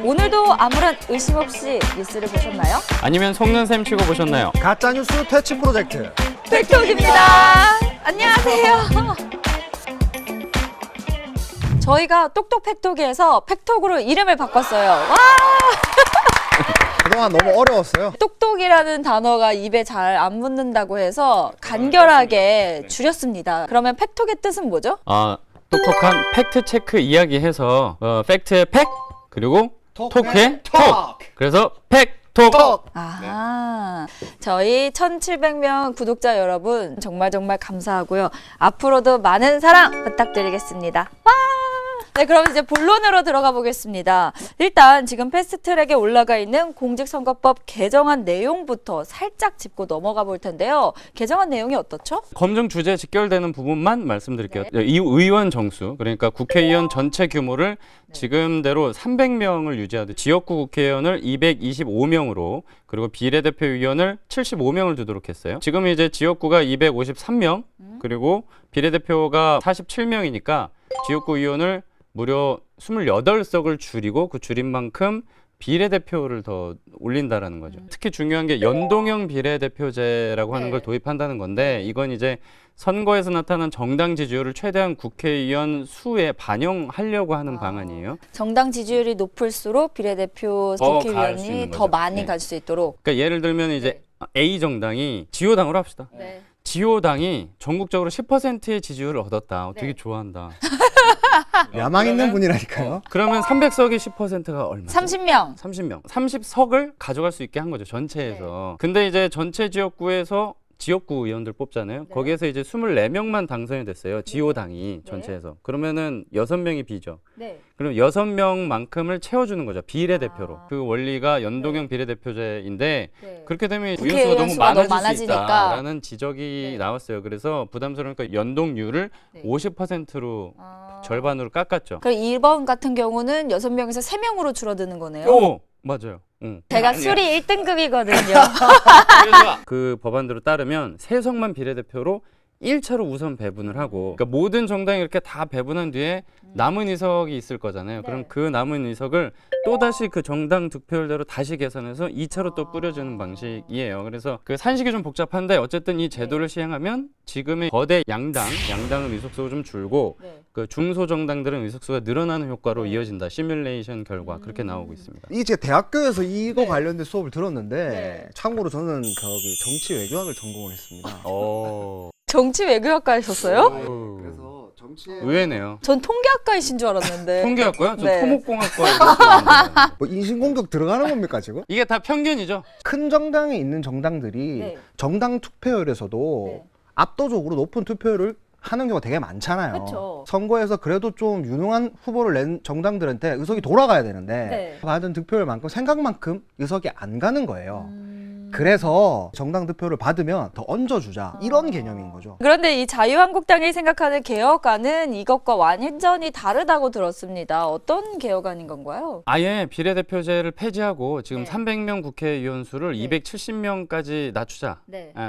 오늘도 아무런 의심 없이 뉴스를 보셨나요? 아니면 속는 셈 치고 보셨나요? 가짜뉴스 퇴치 프로젝트 팩톡입니다. 안녕하세요. 저희가 똑똑 팩톡에서 팩톡으로 이름을 바꿨어요. 와! 그동안 너무 어려웠어요. 똑똑이라는 단어가 입에 잘 안 붙는다고 해서 간결하게 줄였습니다. 그러면 팩톡의 뜻은 뭐죠? 똑똑한 팩트 체크 이야기해서 팩트의 팩 그리고 토크의 톡. 그래서 팩톡. 저희 1,700명 구독자 여러분 정말 감사하고요. 앞으로도 많은 사랑 부탁드리겠습니다. 와! 네, 그럼 이제 본론으로 들어가 보겠습니다. 일단 지금 패스트트랙에 올라가 있는 공직선거법 개정안 내용부터 살짝 짚고 넘어가 볼 텐데요. 개정안 내용이 어떻죠? 검증 주제에 직결되는 부분만 말씀드릴게요. 이 의원 정수, 그러니까 국회의원 전체 규모를 지금대로 300명을 유지하듯 지역구 국회의원을 225명으로 그리고 비례대표 의원을 75명을 두도록 했어요. 지금 이제 지역구가 253명 그리고 비례대표가 47명이니까 지역구 의원을 무려 28석을 줄이고 그 줄인 만큼 비례대표를 더 올린다라는 거죠. 특히 중요한 게 연동형 비례대표제라고 하는 걸 도입한다는 건데 이건 이제 선거에서 나타난 정당 지지율을 최대한 국회의원 수에 반영하려고 하는 방안이에요. 정당 지지율이 높을수록 비례대표 국회의원이 더 많이 갈 수 있도록. 그러니까 예를 들면 이제 A 정당이 지호당으로 합시다. 지호당이 전국적으로 10%의 지지율을 얻었다. 되게 좋아한다. 야망 있는 분이라니까요. 그러면 300석이 10%가 얼마죠? 30명. 30명. 30석을 가져갈 수 있게 한 거죠. 전체에서. 근데 이제 전체 지역구에서 지역구 의원들 뽑잖아요. 거기에서 이제 24명만 당선이 됐어요. 지호당이 전체에서. 그러면은 6명이 비죠. 그럼 6명만큼을 채워주는 거죠. 비례대표로. 그 원리가 연동형 비례대표제인데 그렇게 되면 의원수가 너무 많아질 수 있다라는 지적이 나왔어요. 그래서 부담스러우니까 연동률을 50%로 절반으로 깎았죠. 그럼 1번 같은 경우는 6명에서 3명으로 줄어드는 거네요. 오! 맞아요. 제가 술이 1등급이거든요. 그래서 그 법안대로 따르면 3석만 비례대표로 1차로 우선 배분을 하고 그러니까 모든 정당이 이렇게 다 배분한 뒤에 남은 의석이 있을 거잖아요. 그럼 그 남은 의석을 또다시 그 정당 득표율대로 다시 계산해서 2차로 또 뿌려주는 방식이에요. 그래서 그 산식이 좀 복잡한데 어쨌든 이 제도를 시행하면 지금의 거대 양당은 의석수가 좀 줄고 그 중소정당들은 의석수가 늘어나는 효과로 이어진다. 시뮬레이션 결과 그렇게 나오고 있습니다. 이제 대학교에서 이거 관련된 수업을 들었는데 참고로 저는 거기 정치 외교학을 전공을 했습니다. 정치 외교학과 하셨어요? 그래서 정치에 의외네요. 전 통계학과이신 줄 알았는데. 통계학과요? 저 토목공학과 이랬었는데. 뭐 인신공격 들어가는 겁니까 지금? 이게 다 편견이죠. 큰 정당에 있는 정당들이 정당 투표율에서도 압도적으로 높은 투표율을 하는 경우가 되게 많잖아요. 그쵸. 선거에서 그래도 좀 유능한 후보를 낸 정당들한테 의석이 돌아가야 되는데 받은 득표율만큼 생각만큼 의석이 안 가는 거예요. 그래서 정당 득표를 받으면 더 얹어주자 이런 개념인 거죠. 그런데 이 자유한국당이 생각하는 개혁안은 이것과 완전히 다르다고 들었습니다. 어떤 개혁안인 건가요? 아예 비례대표제를 폐지하고 지금 300명 국회의원 수를 270명까지 낮추자.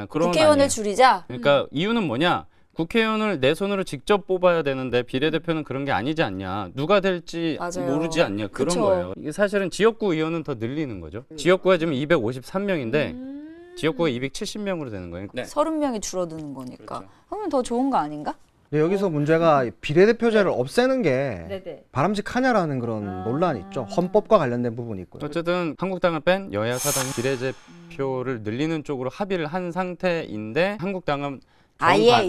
그런 국회의원을 아니에요. 줄이자? 그러니까 이유는 뭐냐? 국회의원을 내 손으로 직접 뽑아야 되는데 비례대표는 그런 게 아니지 않냐. 누가 될지 모르지 않냐. 그런 거예요. 이게 사실은 지역구 의원은 더 늘리는 거죠. 지역구가 지금 253명인데 지역구가 270명으로 되는 거예요. 30명이 줄어드는 거니까. 그러면 더 좋은 거 아닌가? 여기서 문제가 비례대표제를 없애는 게 바람직하냐라는 그런 논란이 있죠. 헌법과 관련된 부분이 있고요. 어쨌든 한국당을 뺀 여야 사당이 비례대표를 늘리는 쪽으로 합의를 한 상태인데 한국당은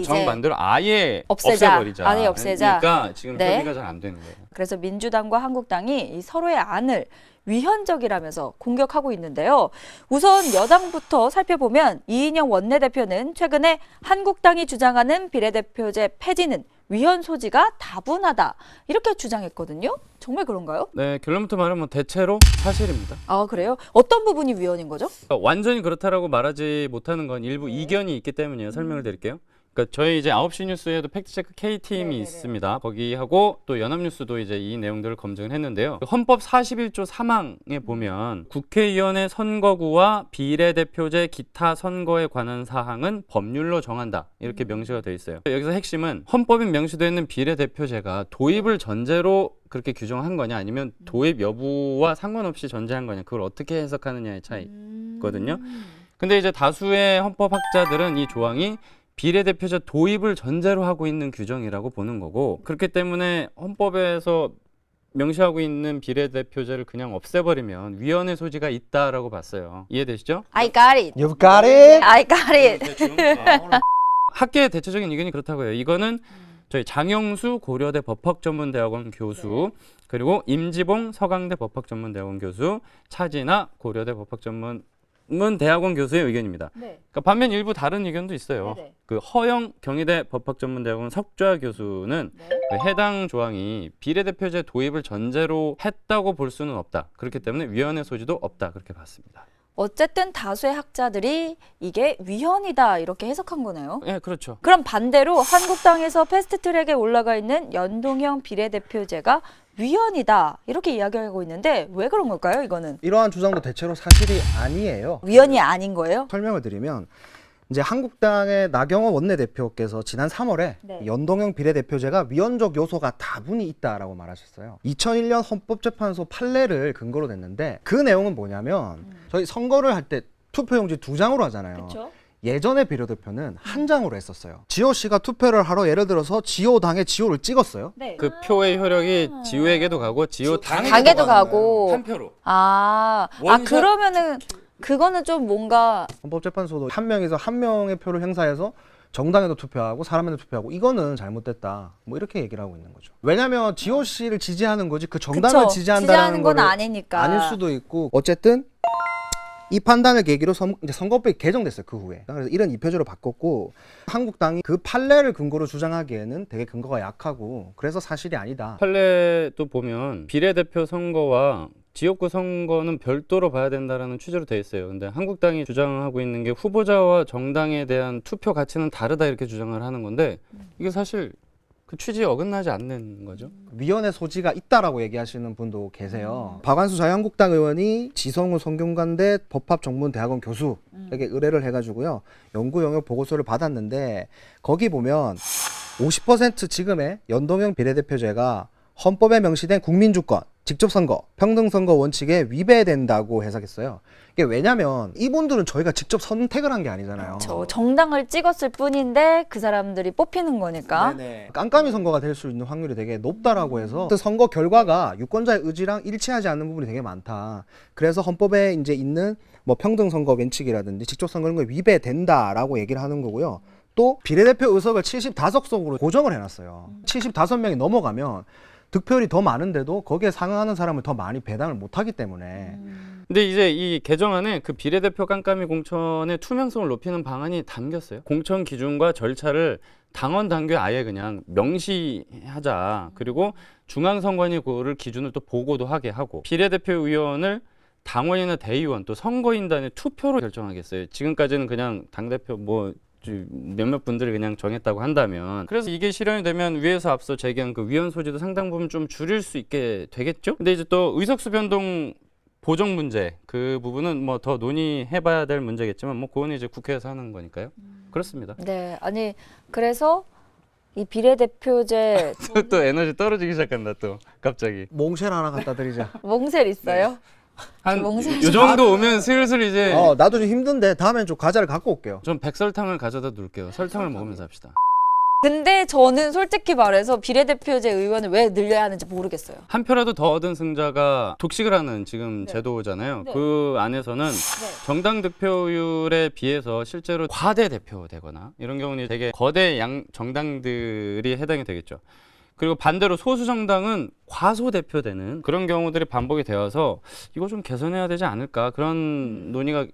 정반대로 아예 없애버리자. 아예 없애자. 그러니까 지금 협의가 잘 안 되는 거예요. 그래서 민주당과 한국당이 이 서로의 안을 위헌적이라면서 공격하고 있는데요. 우선 여당부터 살펴보면 이인영 원내대표는 최근에 한국당이 주장하는 비례대표제 폐지는 위헌 소지가 다분하다 이렇게 주장했거든요. 정말 그런가요? 네, 결론부터 말하면 대체로 사실입니다. 그래요? 어떤 부분이 위헌인 거죠? 그러니까 완전히 그렇다라고 말하지 못하는 건 일부 이견이 있기 때문이에요. 설명을 드릴게요. 그러니까 저희 이제 9시 뉴스에도 팩트체크 K팀이 네네네. 있습니다. 거기하고 또 연합뉴스도 이제 이 내용들을 검증을 했는데요. 헌법 41조 3항에 보면 국회의원의 선거구와 비례대표제 기타 선거에 관한 사항은 법률로 정한다. 이렇게 명시가 돼 있어요. 여기서 핵심은 헌법에 명시되어 있는 비례대표제가 도입을 전제로 그렇게 규정한 거냐 아니면 도입 여부와 상관없이 전제한 거냐 그걸 어떻게 해석하느냐의 차이거든요. 근데 이제 다수의 헌법학자들은 이 조항이 비례대표제 도입을 전제로 하고 있는 규정이라고 보는 거고 그렇기 때문에 헌법에서 명시하고 있는 비례대표제를 그냥 없애버리면 위헌의 소지가 있다라고 봤어요. 이해되시죠? I got it. You've got it. I got it. 학계의 대체적인 의견이 그렇다고요. 이거는 저희 장영수 고려대 법학전문대학원 교수 그리고 임지봉 서강대 법학전문대학원 교수 차진아 고려대 법학전문대학원 교수의 의견입니다. 네. 그러니까 반면 일부 다른 의견도 있어요. 네네. 그 허영 경희대 법학전문대학원 석좌 교수는 네. 그 해당 조항이 비례대표제 도입을 전제로 했다고 볼 수는 없다. 그렇기 때문에 위헌의 소지도 없다. 그렇게 봤습니다. 어쨌든 다수의 학자들이 이게 위헌이다 이렇게 해석한 거네요. 네, 그렇죠. 그럼 반대로 한국당에서 패스트트랙에 올라가 있는 연동형 비례대표제가 위헌이다 이렇게 이야기하고 있는데 왜 그런 걸까요? 이거는 이러한 주장도 대체로 사실이 아니에요. 위헌이 아닌 거예요? 설명을 드리면 이제 한국당의 나경원 원내대표께서 지난 3월에 네. 연동형 비례대표제가 위헌적 요소가 다분히 있다라고 말하셨어요. 2001년 헌법재판소 판례를 근거로 냈는데 그 내용은 뭐냐면 저희 선거를 할 때 투표용지 2장으로 하잖아요. 그렇죠. 예전의 비례대표는 한 장으로 했었어요. 지호 씨가 투표를 하러 예를 들어서 지호 당에 지호를 찍었어요. 네. 그 표의 효력이 지우에게도 가고 지우 당에도 가고. 한 표로. 아 원샷 그러면은 그거는 좀 뭔가 헌법재판소도 한 명에서 한 명의 표를 행사해서 정당에도 투표하고 사람에도 투표하고 이거는 잘못됐다. 뭐 이렇게 얘기를 하고 있는 거죠. 왜냐하면 지호 씨를 지지하는 거지 그 정당을 그쵸. 지지한다는 지지하는 건 거를 아니니까. 아닐 수도 있고 어쨌든 이 판단을 계기로 이제 선거법이 개정됐어요. 그 후에. 그래서 이런 2표제로 바꿨고 한국당이 그 판례를 근거로 주장하기에는 되게 근거가 약하고 그래서 사실이 아니다. 판례도 보면 비례대표 선거와 지역구 선거는 별도로 봐야 된다라는 취지로 돼 있어요. 근데 한국당이 주장하고 있는 게 후보자와 정당에 대한 투표 가치는 다르다 이렇게 주장을 하는 건데 이게 사실 그 취지에 어긋나지 않는 거죠. 위헌의 소지가 있다라고 얘기하시는 분도 계세요. 박완수 자유한국당 의원이 지성우 성균관대 법합전문대학원 교수에게 의뢰를 해가지고요. 연구 영역 보고서를 받았는데 거기 보면 50% 지금의 연동형 비례대표제가 헌법에 명시된 국민주권, 직접선거, 평등선거 원칙에 위배된다고 해석했어요. 이게 왜냐면 이분들은 저희가 직접 선택을 한 게 아니잖아요. 저 정당을 찍었을 뿐인데 그 사람들이 뽑히는 거니까. 네네. 깜깜이 선거가 될 수 있는 확률이 되게 높다라고 해서 그 선거 결과가 유권자의 의지랑 일치하지 않는 부분이 되게 많다. 그래서 헌법에 이제 있는 뭐 평등선거 원칙이라든지 직접선거 이런 거에 위배된다라고 얘기를 하는 거고요. 또 비례대표 의석을 75석으로 고정을 해놨어요. 75명이 넘어가면 득표율이 더 많은데도 거기에 상응하는 사람을 더 많이 배당을 못하기 때문에 근데 이제 이 개정안에 그 비례대표 깜깜이 공천의 투명성을 높이는 방안이 담겼어요. 공천 기준과 절차를 당원 당규에 아예 그냥 명시하자. 그리고 중앙선관위 그거를 기준을 또 보고도 하게 하고 비례대표 의원을 당원이나 대의원 또 선거인단의 투표로 결정하겠어요. 지금까지는 그냥 당대표 뭐 몇몇 분들이 그냥 정했다고 한다면 그래서 이게 실현이 되면 위에서 앞서 제기한 그 위헌 소지도 상당 부분 좀 줄일 수 있게 되겠죠. 근데 이제 또 의석수 변동 보정 문제 그 부분은 뭐 더 논의해봐야 될 문제겠지만 뭐 그건 이제 국회에서 하는 거니까요. 그렇습니다. 네, 아니 그래서 이 비례대표제 또 에너지 떨어지기 시작한다 또 갑자기. 몽쉘 하나 갖다 드리자. 몽쉘 있어요? 한 몽쉘 요 정도 오면 슬슬 이제 나도 좀 힘든데 다음엔 좀 과자를 갖고 올게요. 좀 백설탕을 가져다 놓을게요. 설탕을 먹으면서 합시다. 근데 저는 솔직히 말해서 비례대표제 의원을 왜 늘려야 하는지 모르겠어요. 한 표라도 더 얻은 승자가 독식을 하는 지금 제도잖아요. 네. 그 안에서는 정당 득표율에 비해서 실제로 과대 대표되거나 이런 경우는 되게 거대 양 정당들이 해당이 되겠죠. 그리고 반대로 소수 정당은 과소 대표되는 그런 경우들이 반복이 되어서 이거 좀 개선해야 되지 않을까 그런 논의가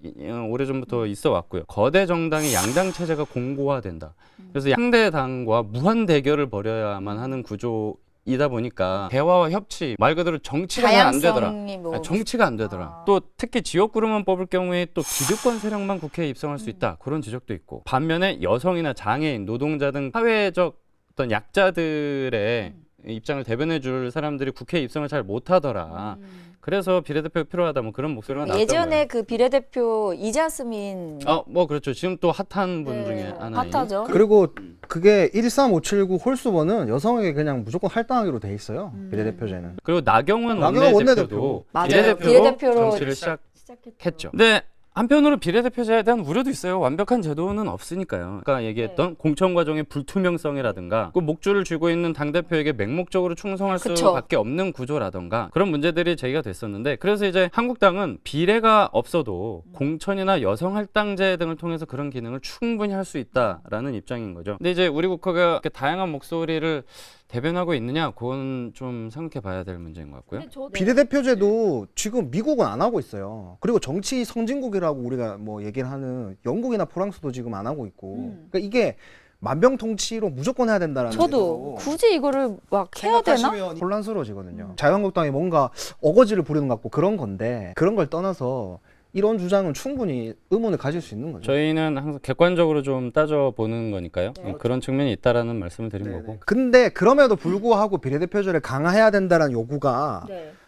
오래전부터 있어 왔고요. 거대 정당의 양당 체제가 공고화된다. 그래서 양대 당과 무한 대결을 벌여야만 하는 구조 이다 보니까 대화와 협치, 말 그대로 정치가 잘 안 되더라. 다양성이 뭐 정치가 안 되더라. 또 특히 지역구로만 뽑을 경우에 또 기득권 세력만 국회에 입성할 수 있다. 그런 지적도 있고. 반면에 여성이나 장애인, 노동자 등 사회적 어떤 약자들의 입장을 대변해 줄 사람들이 국회에 입성을 잘 못하더라. 그래서 비례대표가 필요하다. 뭐 그런 목소리가 나왔던 예전에 거예요. 그 비례대표 이자스민 뭐 그렇죠. 지금 또 핫한 분 네, 중에 하나인. 핫하죠. 그리고 그게 13579 홀수번은 여성에게 그냥 무조건 할당하기로 돼 있어요. 비례대표제는. 그리고 나경원 나경원 원내대표도 맞아요. 비례대표로 비례대표로 정치를 시작했죠. 근데 한편으로 비례대표제에 대한 우려도 있어요. 완벽한 제도는 없으니까요. 아까 얘기했던 공천 과정의 불투명성이라든가 그 목줄을 쥐고 있는 당대표에게 맹목적으로 충성할 그쵸. 수밖에 없는 구조라든가 그런 문제들이 제기가 됐었는데 그래서 이제 한국당은 비례가 없어도 공천이나 여성 할당제 등을 통해서 그런 기능을 충분히 할 수 있다라는 입장인 거죠. 근데 이제 우리 국회가 이렇게 다양한 목소리를 대변하고 있느냐, 그건 좀 생각해 봐야 될 문제인 것 같고요. 비례대표제도 지금 미국은 안 하고 있어요. 그리고 정치 선진국이라고 우리가 뭐 얘기를 하는 영국이나 프랑스도 지금 안 하고 있고. 그러니까 이게 만병통치로 무조건 해야 된다라는 저도 굳이 이거를 막 해야 되나? 생각하시면 혼란스러워지거든요. 자유한국당이 뭔가 어거지를 부리는 것 같고 그런 건데 그런 걸 떠나서 이런 주장은 충분히 의문을 가질 수 있는 거죠. 저희는 항상 객관적으로 좀 따져보는 거니까요. 그런 측면이 있다라는 말씀을 드린 거고. 근데 그럼에도 불구하고 비례대표제를 강화해야 된다는 요구가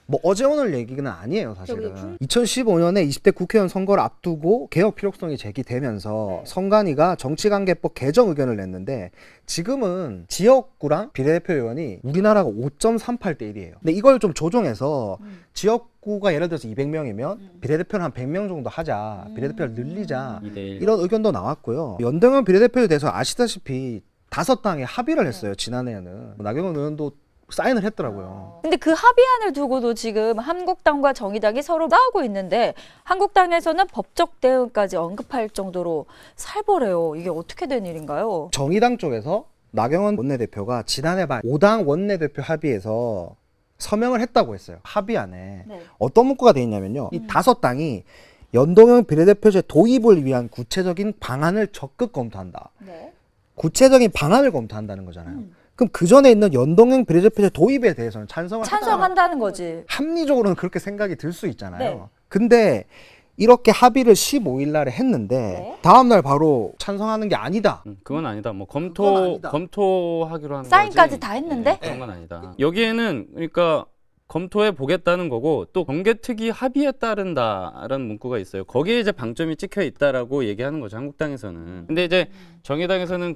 뭐 어제 오늘 얘기는 아니에요, 사실은. 2015년에 20대 국회의원 선거를 앞두고 개혁 필요성이 제기되면서 선관위가 정치관계법 개정 의견을 냈는데 지금은 지역구랑 비례대표 의원이 우리나라가 5.38대 1이에요. 근데 이걸 좀 조정해서 지역구가 예를 들어서 200명이면 비례대표는 한 100명 정도 하자. 비례대표를 늘리자. 2대1. 이런 의견도 나왔고요. 연동형 비례대표에 대해서 아시다시피 5당이 합의를 했어요, 지난해에는. 나경원 의원도 사인을 했더라고요. 근데 그 합의안을 두고도 지금 한국당과 정의당이 서로 싸우고 있는데 한국당에서는 법적 대응까지 언급할 정도로 살벌해요. 이게 어떻게 된 일인가요? 정의당 쪽에서 나경원 원내대표가 지난해 말 5당 원내대표 합의에서 서명을 했다고 했어요. 합의안에. 어떤 문구가 돼 있냐면요. 이 5당이 연동형 비례대표제 도입을 위한 구체적인 방안을 적극 검토한다. 구체적인 방안을 검토한다는 거잖아요. 그럼 그 전에 있는 연동형 비례대표제 도입에 대해서는 찬성한다는 거지. 합리적으로는 그렇게 생각이 들 수 있잖아요. 네. 근데 이렇게 합의를 15일 날에 했는데 다음 날 바로 찬성하는 게 아니다. 그건 아니다. 뭐 그건 아니다. 검토하기로 한 거지. 사인까지 다 했는데? 그런 건 아니다. 여기에는 그러니까 검토해 보겠다는 거고 또 정개특위 합의에 따른다라는 문구가 있어요. 거기에 이제 방점이 찍혀 있다라고 얘기하는 거죠. 한국당에서는. 근데 이제 정의당에서는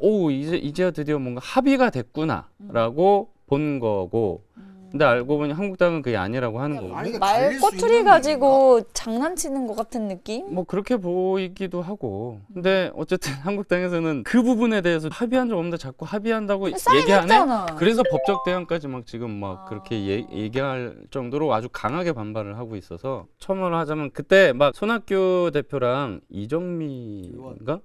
이제야 드디어 뭔가 합의가 됐구나라고 본 거고. 근데 알고 보니 한국당은 그게 아니라고 하는 거고. 말 꼬투리 가지고 장난치는 것 같은 느낌? 뭐 그렇게 보이기도 하고. 근데 어쨌든 한국당에서는 그 부분에 대해서 합의한 적 없는데 자꾸 합의한다고 얘기하네. 사인했잖아. 그래서 법적 대응까지 막 지금 막 그렇게 얘기할 정도로 아주 강하게 반발을 하고 있어서 첨언을 하자면 그때 막 손학규 대표랑 이정미인가?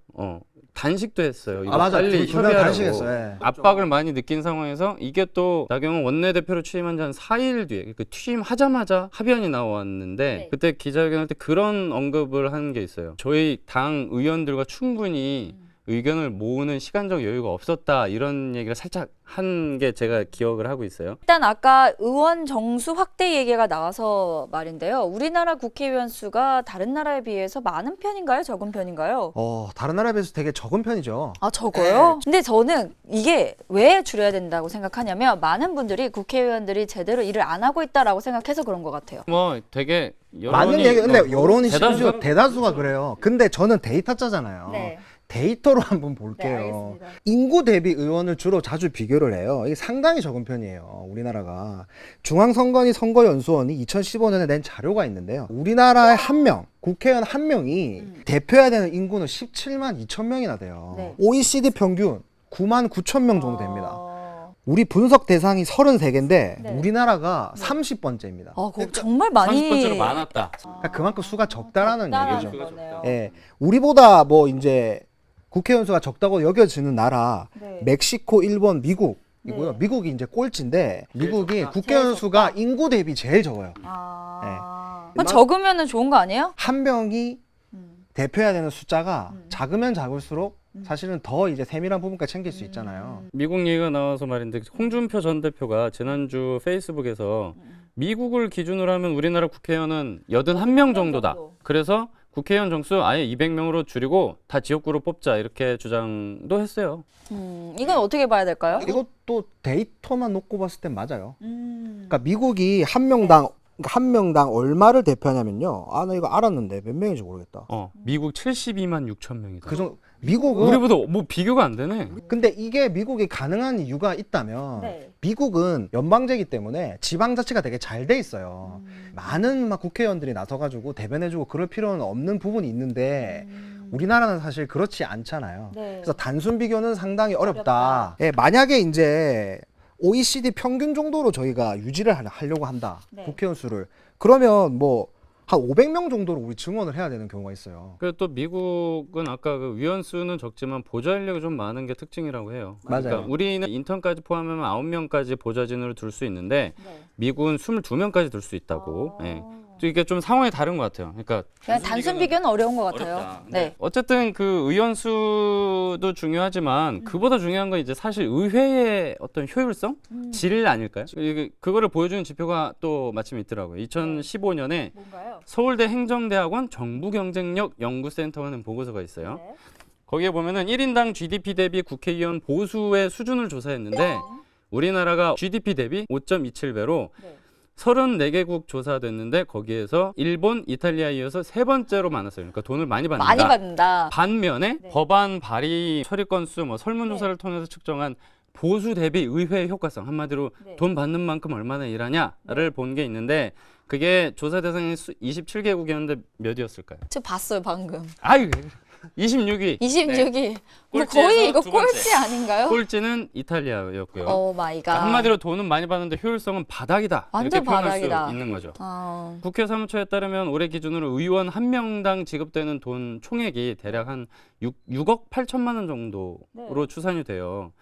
단식도 했어요. 이거 맞아. 빨리 두 명 협의하라고. 단식했어요. 예. 압박을 많이 느낀 상황에서 이게 또 나경원 원내대표로 취임한 지 한 4일 뒤에 그 취임하자마자 합의안이 나왔는데 그때 기자회견할 때 그런 언급을 한 게 있어요. 저희 당 의원들과 충분히 의견을 모으는 시간적 여유가 없었다 이런 얘기를 살짝 한 게 제가 기억을 하고 있어요. 일단 아까 의원 정수 확대 얘기가 나와서 말인데요. 우리나라 국회의원 수가 다른 나라에 비해서 많은 편인가요? 적은 편인가요? 다른 나라에 비해서 되게 적은 편이죠. 아, 적어요? 근데 저는 이게 왜 줄여야 된다고 생각하냐면 많은 분들이 국회의원들이 제대로 일을 안 하고 있다라고 생각해서 그런 것 같아요. 뭐 되게 맞는 얘기. 근데 여론이 대다수가 심지어 대다수가 그래요. 근데 저는 데이터짜잖아요. 데이터로 한번 볼게요. 알겠습니다. 인구 대비 의원을 주로 자주 비교를 해요. 이게 상당히 적은 편이에요. 우리나라가. 중앙선관위 선거연수원이 2015년에 낸 자료가 있는데요. 우리나라의 한 명, 국회의원 한 명이 대표해야 되는 인구는 17만 2천 명이나 돼요. OECD 평균 9만 9천 명 정도 됩니다. 우리 분석 대상이 33개인데 우리나라가 30번째입니다. 그거 정말 많이 30번째로 많았다. 그러니까 그만큼 수가 적다라는 적다라는 얘기죠. 거네요. 예, 우리보다 뭐 이제 국회의원 수가 적다고 여겨지는 나라 멕시코, 일본, 미국이고요. 미국이 이제 꼴찌인데 미국이 국회의원 수가 인구 대비 제일 적어요. 그럼 적으면은 좋은 거 아니에요? 한 명이 대표해야 되는 숫자가 작으면 작을수록 사실은 더 이제 세밀한 부분까지 챙길 수 있잖아요. 미국 얘기가 나와서 말인데 홍준표 전 대표가 지난주 페이스북에서 미국을 기준으로 하면 우리나라 국회의원은 81명 정도다. 그래서 국회의원 정수 아예 200명으로 줄이고 다 지역구로 뽑자 이렇게 주장도 했어요. 이건 어떻게 봐야 될까요? 이것도 데이터만 놓고 봤을 땐 맞아요. 그러니까 미국이 한 명당 얼마를 대표하냐면요. 아, 나 이거 알았는데 몇 명인지 모르겠다. 미국 72만 6천 명이다. 그 정도 미국은 우리보다 뭐 비교가 안 되네. 근데 이게 미국이 가능한 이유가 있다면 미국은 연방제이기 때문에 지방자치가 되게 잘 돼 있어요. 많은 막 국회의원들이 나서가지고 대변해주고 그럴 필요는 없는 부분이 있는데 우리나라는 사실 그렇지 않잖아요. 그래서 단순 비교는 상당히 어렵다. 예, 만약에 이제 OECD 평균 정도로 저희가 유지를 하려고 한다. 국회의원 수를. 그러면 뭐 한 500명 정도로 우리 증원을 해야 되는 경우가 있어요. 그리고 또 미국은 아까 그 위원 수는 적지만 보좌 인력이 좀 많은 게 특징이라고 해요. 그러니까 맞아요. 우리는 인턴까지 포함하면 9명까지 보좌진으로 둘 수 있는데 미국은 22명까지 둘 수 있다고. 예. 또 이게 좀 상황이 다른 것 같아요. 그러니까 그냥 단순 비교는 어려운 것 같아요. 어렵다. 어쨌든 그 의원 수도 중요하지만 그보다 중요한 건 이제 사실 의회의 어떤 효율성, 질 아닐까요? 그거를 보여주는 지표가 또 마침 있더라고요. 2015년에 뭔가요? 서울대 행정대학원 정부경쟁력 연구센터라는 보고서가 있어요. 거기에 보면은 1인당 GDP 대비 국회의원 보수의 수준을 조사했는데 우리나라가 GDP 대비 5.27배로 34개국 조사됐는데 거기에서 일본, 이탈리아 이어서 세 번째로 많았어요. 그러니까 돈을 많이 받는다. 많이 받는다. 반면에 법안 발의 처리 건수, 뭐 설문조사를 통해서 측정한 보수 대비 의회 효과성, 한마디로 돈 받는 만큼 얼마나 일하냐를 본 게 있는데 그게 조사 대상이 27개국이었는데 몇이었을까요? 저 봤어요 방금. 아유, 26위. 26위. 뭐 꼴찌에서 거의 이거 두 번째. 꼴찌 아닌가요? 꼴찌는 이탈리아였고요. 오 마이 갓. 그러니까 한마디로 돈은 많이 받는데 효율성은 바닥이다. 완전 이렇게 표현할 바닥이다. 수 있는 거죠. 국회 사무처에 따르면 올해 기준으로 의원 한 명당 지급되는 돈 총액이 대략 한 6억 8천만 원 정도로 추산이 돼요.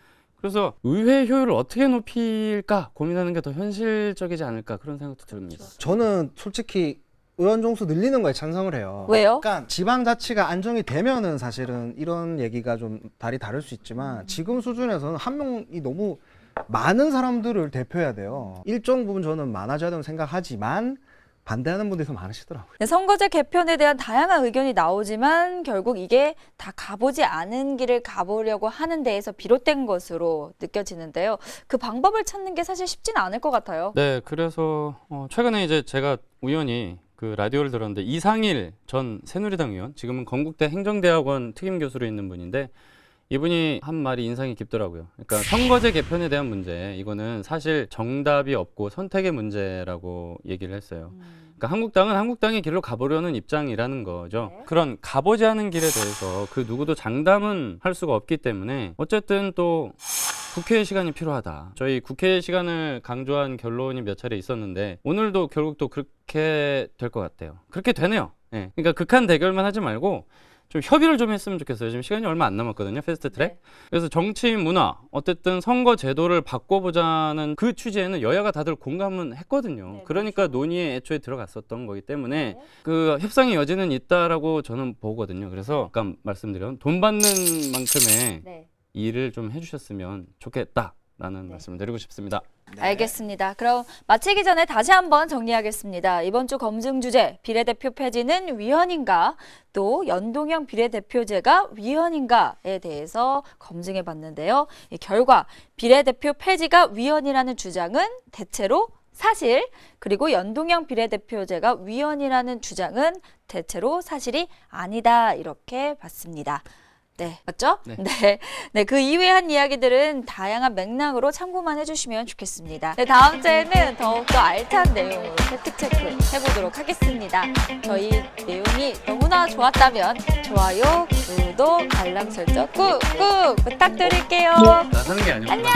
그래서 의회 효율을 어떻게 높일까 고민하는 게 더 현실적이지 않을까 그런 생각도 듭니다. 저는 솔직히 의원 정수 늘리는 거에 찬성을 해요. 왜요? 그러니까 지방자치가 안정이 되면은 사실은 이런 얘기가 좀 달이 다를 수 있지만 지금 수준에서는 한 명이 너무 많은 사람들을 대표해야 돼요. 일정 부분 저는 많아져야 된다고 생각하지만 반대하는 분들이 더 많으시더라고요. 선거제 개편에 대한 다양한 의견이 나오지만 결국 이게 다 가보지 않은 길을 가보려고 하는 데에서 비롯된 것으로 느껴지는데요. 그 방법을 찾는 게 사실 쉽지는 않을 것 같아요. 네, 그래서 최근에 이제 제가 우연히 그 라디오를 들었는데 이상일 전 새누리당 의원, 지금은 건국대 행정대학원 특임 교수로 있는 분인데 이분이 한 말이 인상이 깊더라고요. 그러니까 선거제 개편에 대한 문제, 이거는 사실 정답이 없고 선택의 문제라고 얘기를 했어요. 그러니까 한국당은 한국당의 길로 가보려는 입장이라는 거죠. 그런 가보지 않은 길에 대해서 그 누구도 장담은 할 수가 없기 때문에 어쨌든 또 국회의 시간이 필요하다. 저희 국회의 시간을 강조한 결론이 몇 차례 있었는데 오늘도 결국 또 그렇게 될 것 같아요. 그렇게 되네요. 네. 그러니까 극한 대결만 하지 말고 좀 협의를 좀 했으면 좋겠어요. 지금 시간이 얼마 안 남았거든요. 패스트트랙. 그래서 정치인 문화, 어쨌든 선거 제도를 바꿔보자는 그 취지에는 여야가 다들 공감은 했거든요. 그러니까 논의에 애초에 들어갔었던 거기 때문에 그 협상의 여지는 있다라고 저는 보거든요. 그래서 아까 말씀드린 돈 받는 만큼의 일을 좀 해주셨으면 좋겠다라는 말씀을 드리고 싶습니다. 알겠습니다. 그럼 마치기 전에 다시 한번 정리하겠습니다. 이번 주 검증 주제, 비례대표 폐지는 위헌인가? 또 연동형 비례대표제가 위헌인가에 대해서 검증해 봤는데요. 이 결과 비례대표 폐지가 위헌이라는 주장은 대체로 사실, 그리고 연동형 비례대표제가 위헌이라는 주장은 대체로 사실이 아니다, 이렇게 봤습니다. 네, 맞죠? 네, 그 이외의 한 이야기들은 다양한 맥락으로 참고만 해주시면 좋겠습니다. 네, 다음 주에는 더욱더 알찬 내용으로 팩트체크 해보도록 하겠습니다. 저희 내용이 너무나 좋았다면 좋아요, 구독, 알람 설정 꾹꾹 부탁드릴게요. 나서는 게 아니고. 안녕!